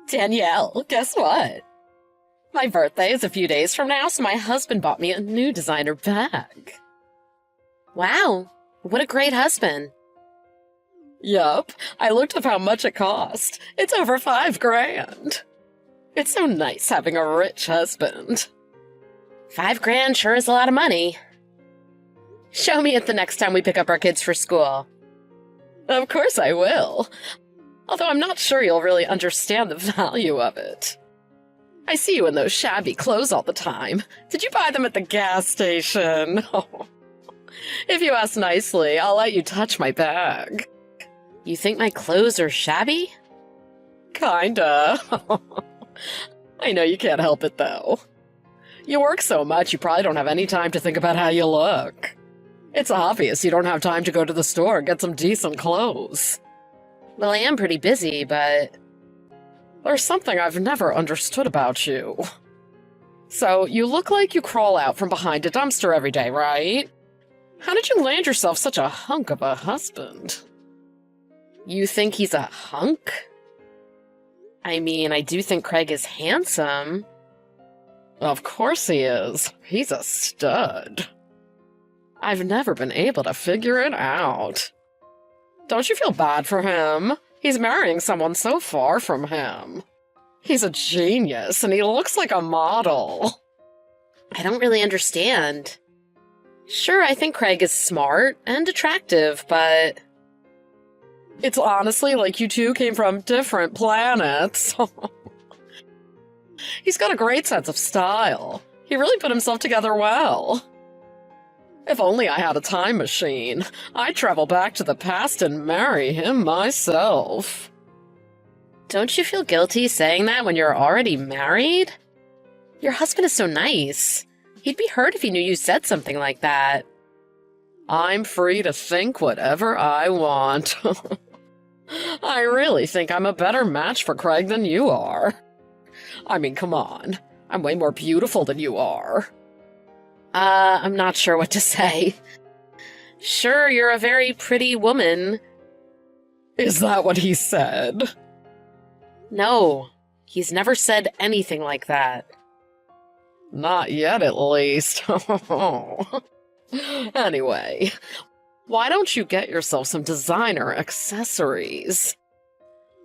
Danielle, guess what? My birthday is a few days from now, so my husband bought me a new designer bag. Wow, what a great husband. Yup, I looked up how much it cost. It's over $5,000. It's so nice having a rich husband. $5,000 sure is a lot of money. Show me it the next time we pick up our kids for school. Of course I will. Although I'm not sure you'll really understand the value of it. I see you in those shabby clothes all the time. Did you buy them at the gas station? If you ask nicely, I'll let you touch my bag. You think my clothes are shabby? Kinda. I know you can't help it, though. You work so much, you probably don't have any time to think about how you look. It's obvious you don't have time to go to the store and get some decent clothes. Well, I am pretty busy, but there's something I've never understood about you. So, you look like you crawl out from behind a dumpster every day, right? How did you land yourself such a hunk of a husband? You think he's a hunk? I mean, I do think Craig is handsome. Of course he is. He's a stud. I've never been able to figure it out. Don't you feel bad for him? He's marrying someone so far from him. He's a genius, and he looks like a model. I don't really understand. Sure, I think Craig is smart and attractive, but it's honestly like you two came from different planets. He's got a great sense of style. He really put himself together well. If only I had a time machine, I'd travel back to the past and marry him myself. Don't you feel guilty saying that when you're already married? Your husband is so nice. He'd be hurt if he knew you said something like that. I'm free to think whatever I want. I really think I'm a better match for Craig than you are. I mean, come on. I'm way more beautiful than you are. I'm not sure what to say. Sure, you're a very pretty woman. Is that what he said? No, he's never said anything like that. Not yet, at least. Anyway, why don't you get yourself some designer accessories?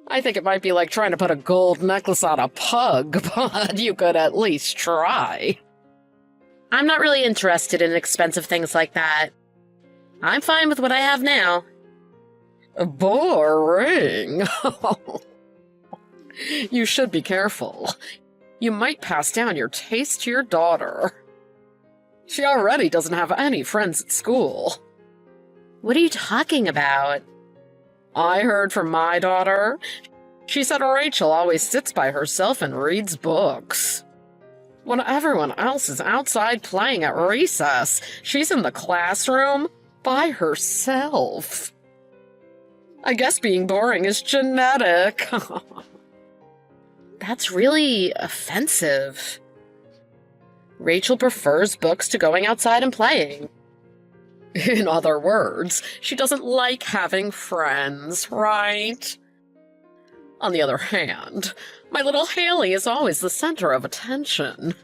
I think it might be like trying to put a gold necklace on a pug, but you could at least try. I'm not really interested in expensive things like that. I'm fine with what I have now. Boring. You should be careful. You might pass down your taste to your daughter. She already doesn't have any friends at school. What are you talking about? I heard from my daughter. She said Rachel always sits by herself and reads books. When everyone else is outside playing at recess, she's in the classroom by herself. I guess being boring is genetic. That's really offensive. Rachel prefers books to going outside and playing. In other words, she doesn't like having friends, right? On the other hand, my little Haley is always the center of attention.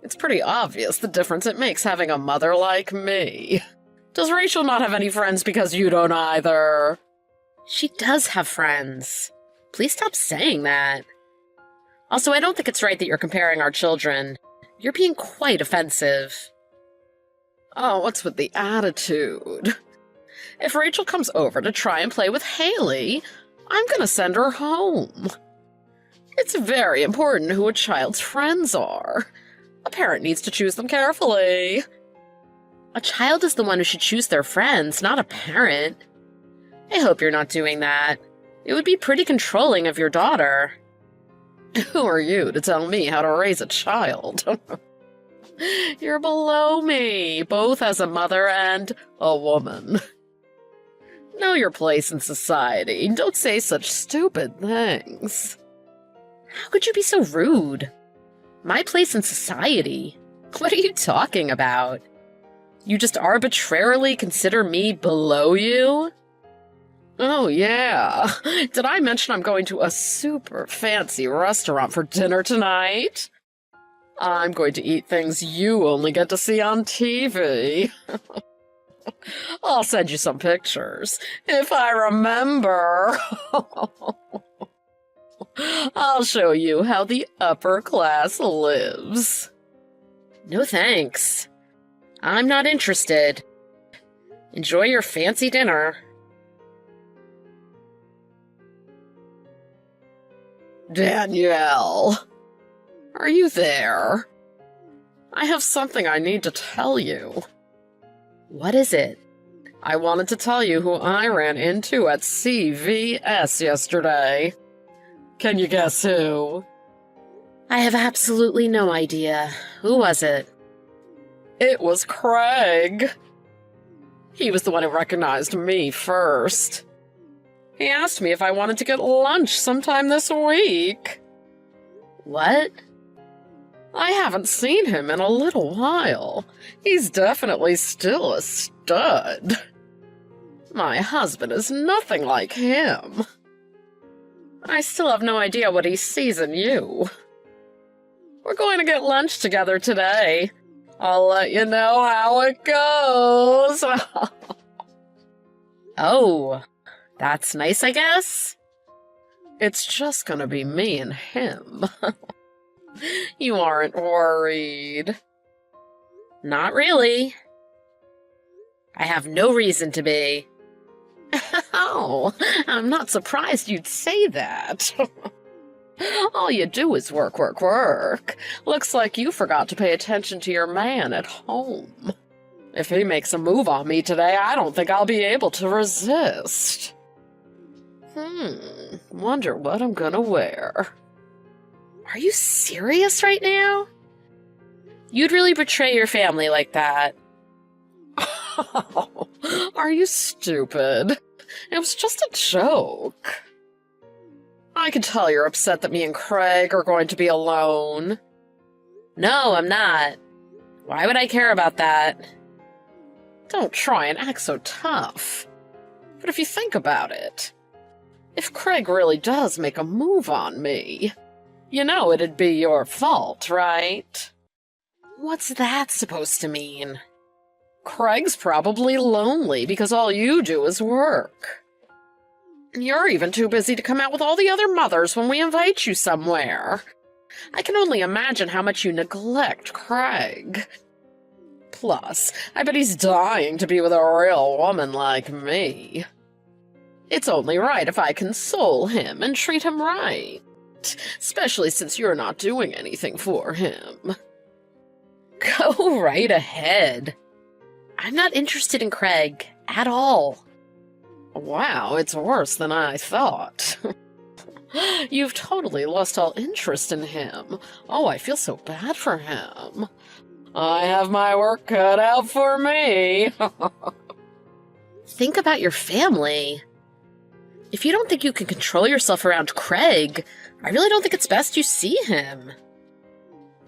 It's pretty obvious the difference it makes having a mother like me. Does Rachel not have any friends because you don't either? She does have friends. Please stop saying that. Also, I don't think it's right that you're comparing our children. You're being quite offensive. Oh, what's with the attitude? If Rachel comes over to try and play with Haley, I'm gonna send her home. It's very important who a child's friends are. A parent needs to choose them carefully. A child is the one who should choose their friends, not a parent. I hope you're not doing that. It would be pretty controlling of your daughter. Who are you to tell me how to raise a child? You're below me, both as a mother and a woman. Know your place in society. Don't say such stupid things. How could you be so rude? My place in society? What are you talking about? You just arbitrarily consider me below you? Oh, yeah. Did I mention I'm going to a super fancy restaurant for dinner tonight? I'm going to eat things you only get to see on TV. I'll send you some pictures, if I remember. I'll show you how the upper class lives. No thanks. I'm not interested. Enjoy your fancy dinner. Danielle, are you there? I have something I need to tell you. What is it? I wanted to tell you who I ran into at CVS yesterday. Can you guess who? I have absolutely no idea. Who was it? It was Craig. He was the one who recognized me first. He asked me if I wanted to get lunch sometime this week. What? I haven't seen him in a little while. He's definitely still a stud. My husband is nothing like him. I still have no idea what he sees in you. We're going to get lunch together today. I'll let you know how it goes. Oh, that's nice, I guess. It's just gonna be me and him. You aren't worried. Not really. I have no reason to be. Oh, I'm not surprised you'd say that. All you do is work, work, work. Looks like you forgot to pay attention to your man at home. If he makes a move on me today, I don't think I'll be able to resist. Wonder what I'm gonna wear. Are you serious right now? You'd really betray your family like that. Oh, are you stupid? It was just a joke. I can tell you're upset that me and Craig are going to be alone. No, I'm not. Why would I care about that? Don't try and act so tough. But if you think about it, if Craig really does make a move on me, you know it'd be your fault, right? What's that supposed to mean? Craig's probably lonely because all you do is work. You're even too busy to come out with all the other mothers when we invite you somewhere. I can only imagine how much you neglect Craig. Plus, I bet he's dying to be with a real woman like me. It's only right if I console him and treat him right, especially since you're not doing anything for him. Go right ahead. I'm not interested in Craig at all. Wow, it's worse than I thought. You've totally lost all interest in him. Oh, I feel so bad for him. I have my work cut out for me. Think about your family. If you don't think you can control yourself around Craig, I really don't think it's best you see him.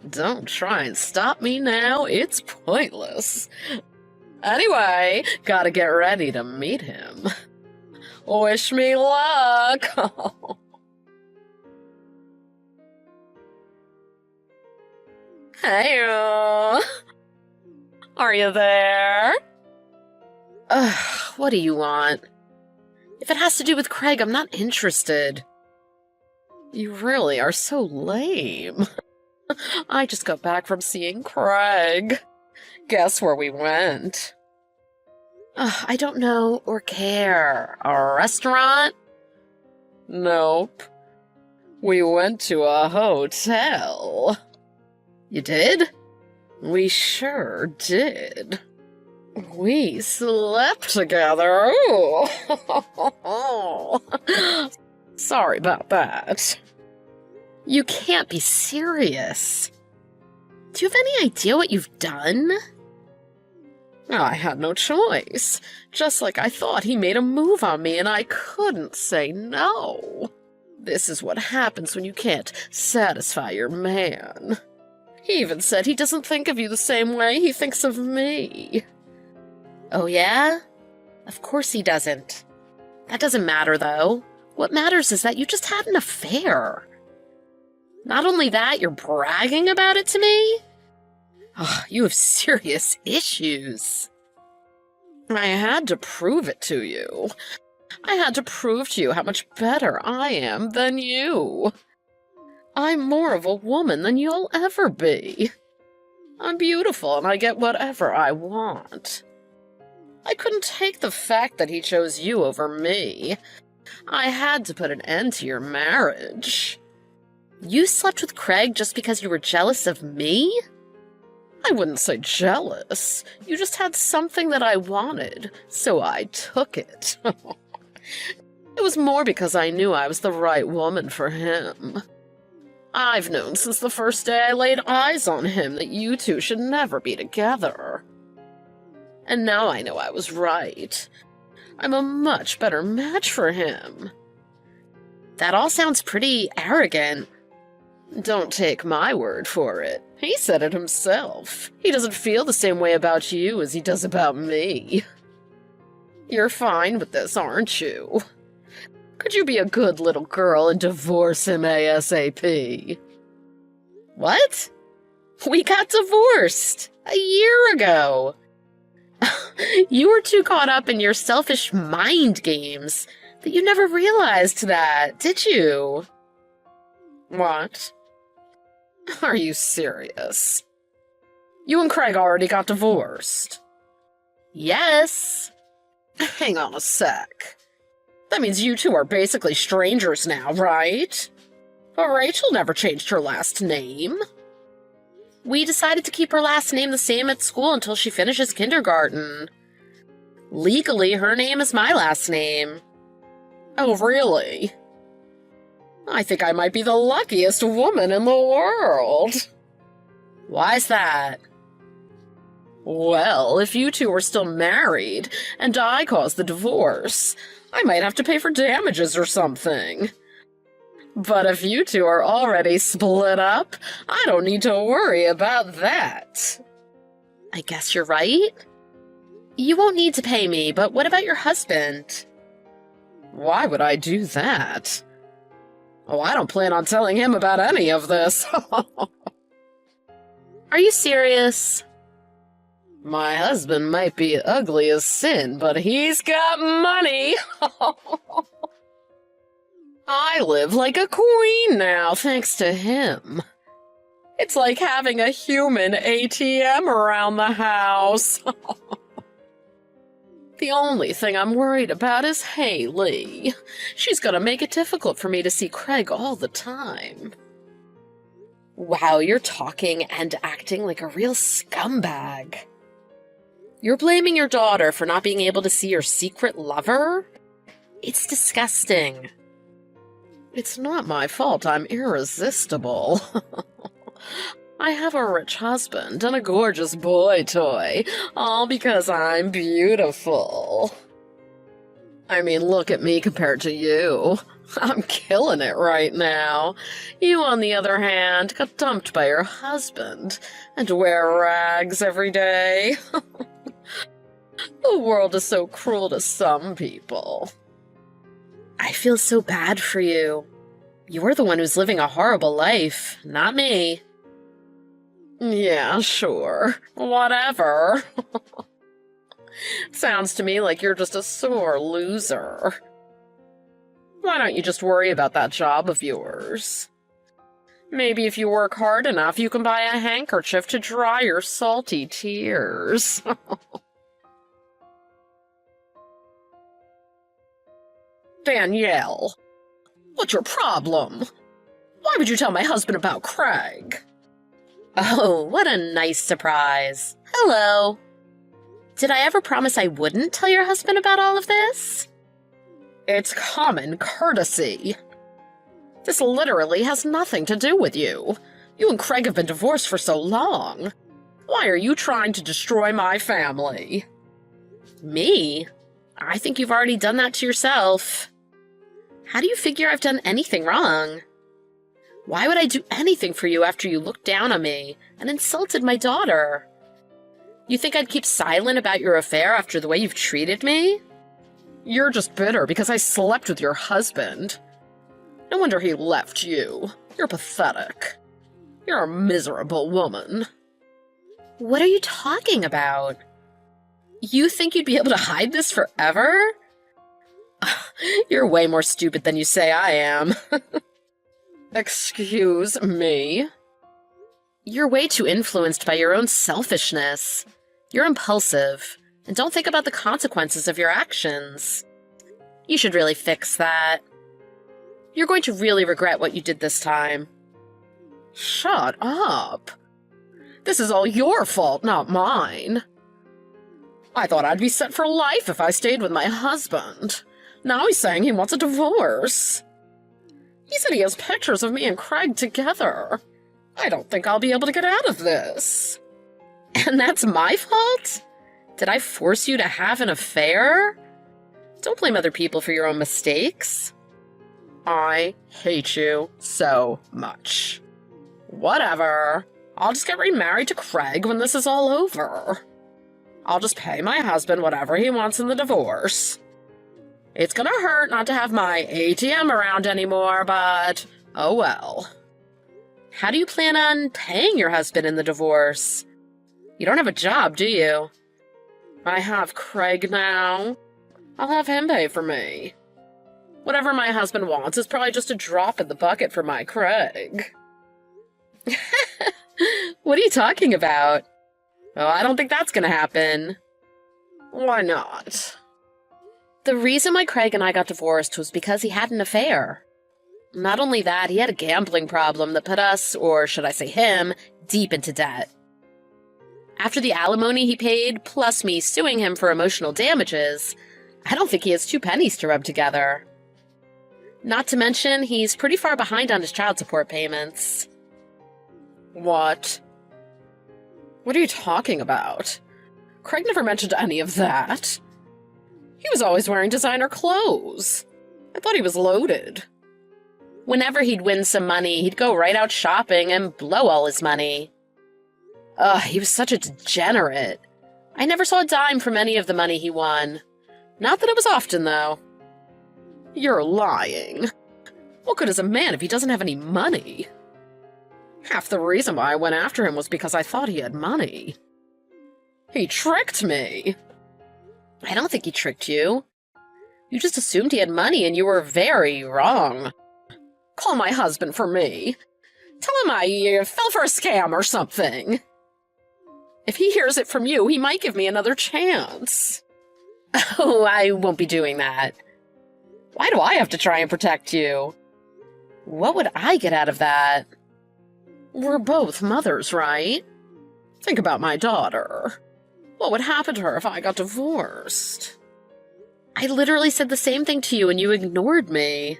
Don't try and stop me now. It's pointless. Anyway, gotta get ready to meet him. Wish me luck. Hey, are you there? What do you want? If it has to do with Craig, I'm not interested. You really are so lame. I just got back from seeing Craig. Guess where we went? I don't know or care. A restaurant? Nope. We went to a hotel. You did? We sure did. We slept together. Ooh. Sorry about that. You can't be serious. Do you have any idea what you've done? I had no choice. Just like I thought he made a move on me and I couldn't say no. This is what happens when you can't satisfy your man. He even said he doesn't think of you the same way he thinks of me. Oh yeah? Of course he doesn't. That doesn't matter, though. What matters is that you just had an affair. Not only that, you're bragging about it to me? Oh, you have serious issues. I had to prove it to you. I had to prove to you how much better I am than you. I'm more of a woman than you'll ever be. I'm beautiful and I get whatever I want. I couldn't take the fact that he chose you over me. I had to put an end to your marriage. You slept with Craig just because you were jealous of me? I wouldn't say jealous. You just had something that I wanted, so I took it. It was more because I knew I was the right woman for him. I've known since the first day I laid eyes on him that you two should never be together. And now I know I was right. I'm a much better match for him. That all sounds pretty arrogant. Don't take my word for it. He said it himself. He doesn't feel the same way about you as he does about me. You're fine with this, aren't you? Could you be a good little girl and divorce him ASAP? What? We got divorced a year ago. You were too caught up in your selfish mind games that you never realized that, did you? What? Are you serious? You and Craig already got divorced? Yes. Hang on a sec. That means you two are basically strangers now, right? But Rachel never changed her last name. We decided to keep her last name the same at school until she finishes kindergarten. Legally, her name is my last name. Oh, really? I think I might be the luckiest woman in the world. Why's that? Well, if you two were still married, and I caused the divorce, I might have to pay for damages or something. But if you two are already split up, I don't need to worry about that. I guess you're right. You won't need to pay me, but what about your husband? Why would I do that? Oh, I don't plan on telling him about any of this. Are you serious? My husband might be ugly as sin, but he's got money. I live like a queen now, thanks to him. It's like having a human ATM around the house. The only thing I'm worried about is Haley. She's gonna make it difficult for me to see Craig all the time. Wow, you're talking and acting like a real scumbag. You're blaming your daughter for not being able to see your secret lover? It's disgusting. It's not my fault I'm irresistible. I have a rich husband and a gorgeous boy toy, all because I'm beautiful. I mean, look at me compared to you. I'm killing it right now. You, on the other hand, got dumped by your husband and wear rags every day. The world is so cruel to some people. I feel so bad for you. You're the one who's living a horrible life, not me. Yeah, sure. Whatever. Sounds to me like you're just a sore loser. Why don't you just worry about that job of yours? Maybe if you work hard enough, you can buy a handkerchief to dry your salty tears. Danielle, what's your problem? Why would you tell my husband about Craig? Oh, what a nice surprise. Hello. Did I ever promise I wouldn't tell your husband about all of this? It's common courtesy. This literally has nothing to do with you. You and Craig have been divorced for so long. Why are you trying to destroy my family? Me? I think you've already done that to yourself. How do you figure I've done anything wrong? Why would I do anything for you after you looked down on me and insulted my daughter? You think I'd keep silent about your affair after the way you've treated me? You're just bitter because I slept with your husband. No wonder he left you. You're pathetic. You're a miserable woman. What are you talking about? You think you'd be able to hide this forever? You're way more stupid than you say I am. Excuse me? You're way too influenced by your own selfishness. You're impulsive, and don't think about the consequences of your actions. You should really fix that. You're going to really regret what you did this time. Shut up. This is all your fault, not mine. I thought I'd be set for life if I stayed with my husband. Now he's saying he wants a divorce. He said he has pictures of me and Craig together. I don't think I'll be able to get out of this. And that's my fault? Did I force you to have an affair? Don't blame other people for your own mistakes. I hate you so much. Whatever. I'll just get remarried to Craig when this is all over. I'll just pay my husband whatever he wants in the divorce. It's gonna hurt not to have my ATM around anymore, but oh well. How do you plan on paying your husband in the divorce? You don't have a job, do you? I have Craig now. I'll have him pay for me. Whatever my husband wants is probably just a drop in the bucket for my Craig. What are you talking about? Oh, I don't think that's gonna happen. Why not? The reason why Craig and I got divorced was because he had an affair. Not only that, he had a gambling problem that put us, or should I say him, deep into debt. After the alimony he paid, plus me suing him for emotional damages, I don't think he has two pennies to rub together. Not to mention, he's pretty far behind on his child support payments. What? What are you talking about? Craig never mentioned any of that. He was always wearing designer clothes. I thought he was loaded. Whenever he'd win some money, he'd go right out shopping and blow all his money. Ugh, he was such a degenerate. I never saw a dime from any of the money he won. Not that it was often, though. You're lying. What good is a man if he doesn't have any money? Half the reason why I went after him was because I thought he had money. He tricked me. I don't think he tricked you. You just assumed he had money and you were very wrong. Call my husband for me. Tell him I fell for a scam or something. If he hears it from you, he might give me another chance. Oh, I won't be doing that. Why do I have to try and protect you? What would I get out of that? We're both mothers, right? Think about my daughter. What would happen to her if I got divorced? I literally said the same thing to you and you ignored me.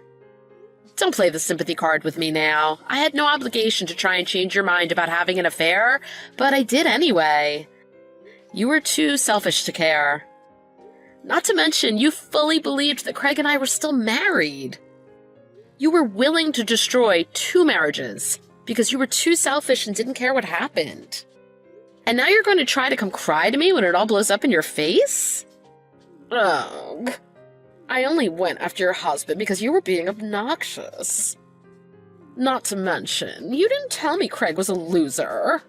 Don't play the sympathy card with me now. I had no obligation to try and change your mind about having an affair, but I did anyway. You were too selfish to care. Not to mention, you fully believed that Craig and I were still married. You were willing to destroy 2 marriages because you were too selfish and didn't care what happened. And now you're going to try to come cry to me when it all blows up in your face? Ugh. I only went after your husband because you were being obnoxious. Not to mention, you didn't tell me Craig was a loser.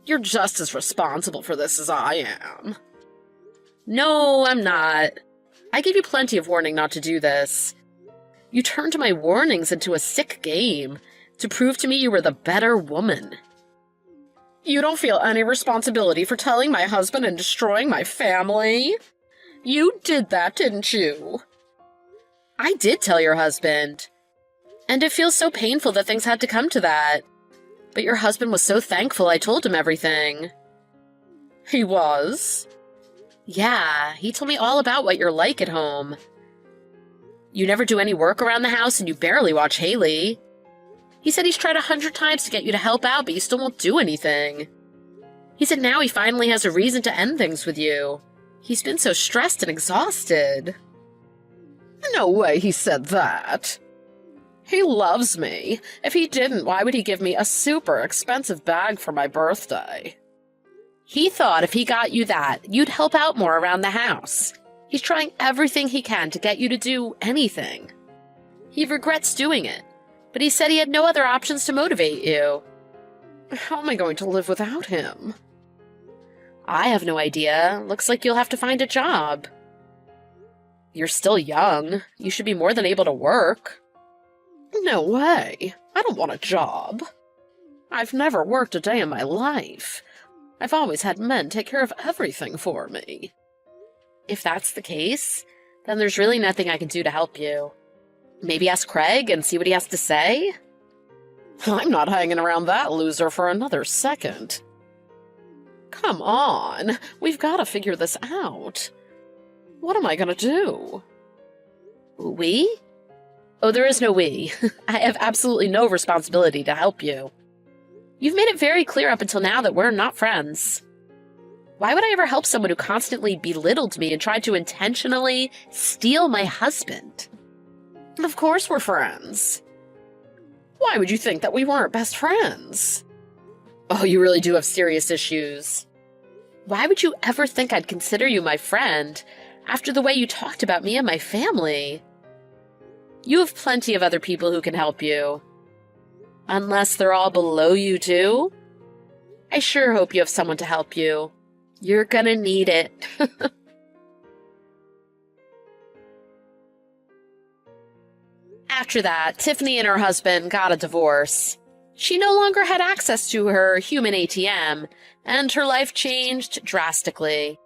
You're just as responsible for this as I am. No, I'm not. I gave you plenty of warning not to do this. You turned my warnings into a sick game to prove to me you were the better woman. You don't feel any responsibility for telling my husband and destroying my family? You did that, didn't you? I did tell your husband. And it feels so painful that things had to come to that. But your husband was so thankful I told him everything. He was? Yeah, he told me all about what you're like at home. You never do any work around the house and you barely watch Haley. He said he's tried 100 times to get you to help out, but you still won't do anything. He said now he finally has a reason to end things with you. He's been so stressed and exhausted. No way he said that. He loves me. If he didn't, why would he give me a super expensive bag for my birthday? He thought if he got you that, you'd help out more around the house. He's trying everything he can to get you to do anything. He regrets doing it, but he said he had no other options to motivate you. How am I going to live without him? I have no idea. Looks like you'll have to find a job. You're still young. You should be more than able to work. No way. I don't want a job. I've never worked a day in my life. I've always had men take care of everything for me. If that's the case, then there's really nothing I can do to help you. Maybe ask Craig and see what he has to say? I'm not hanging around that loser for another second. Come on, we've got to figure this out. What am I going to do? We? Oh, there is no we. I have absolutely no responsibility to help you. You've made it very clear up until now that we're not friends. Why would I ever help someone who constantly belittled me and tried to intentionally steal my husband? Of course we're friends. Why would you think that we weren't best friends? Oh, you really do have serious issues. Why would you ever think I'd consider you my friend after the way you talked about me and my family? You have plenty of other people who can help you. Unless they're all below you too? I sure hope you have someone to help you. You're gonna need it. After that, Tiffany and her husband got a divorce. She no longer had access to her human ATM, and her life changed drastically.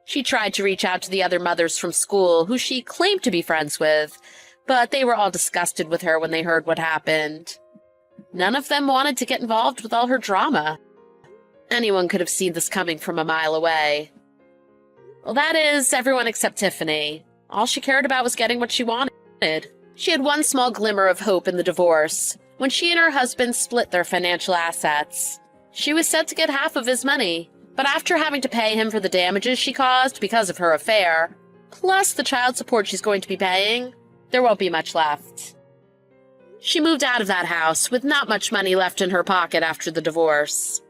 She tried to reach out to the other mothers from school who she claimed to be friends with, but they were all disgusted with her when they heard what happened. None of them wanted to get involved with all her drama. Anyone could have seen this coming from a mile away. Well, that is, everyone except Tiffany. All she cared about was getting what she wanted. She had one small glimmer of hope in the divorce, when she and her husband split their financial assets. She was set to get half of his money, but after having to pay him for the damages she caused because of her affair, plus the child support she's going to be paying, there won't be much left. She moved out of that house with not much money left in her pocket after the divorce.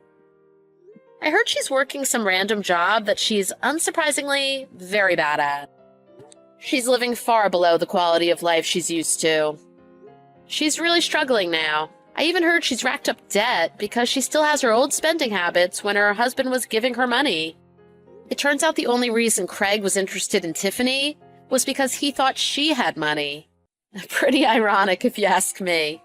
I heard she's working some random job that she's unsurprisingly very bad at. She's living far below the quality of life she's used to. She's really struggling now. I even heard she's racked up debt because she still has her old spending habits when her husband was giving her money. It turns out the only reason Craig was interested in Tiffany was because he thought she had money. Pretty ironic if you ask me.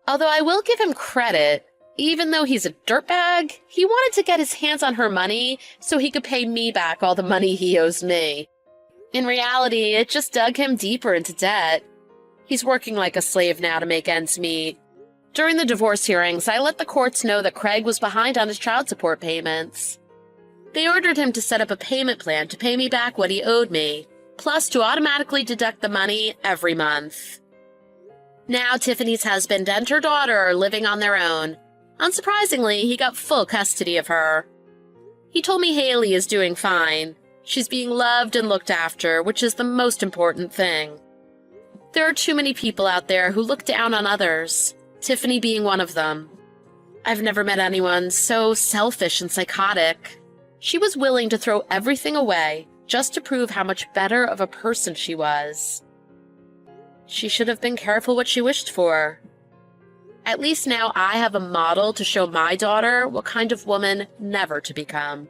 Although I will give him credit, even though he's a dirtbag, he wanted to get his hands on her money so he could pay me back all the money he owes me. In reality, it just dug him deeper into debt. He's working like a slave now to make ends meet. During the divorce hearings, I let the courts know that Craig was behind on his child support payments. They ordered him to set up a payment plan to pay me back what he owed me, plus to automatically deduct the money every month. Now Tiffany's husband and her daughter are living on their own. Unsurprisingly, he got full custody of her. He told me Haley is doing fine. She's being loved and looked after, which is the most important thing. There are too many people out there who look down on others, Tiffany being one of them. I've never met anyone so selfish and psychotic. She was willing to throw everything away just to prove how much better of a person she was. She should have been careful what she wished for. At least now I have a model to show my daughter what kind of woman never to become.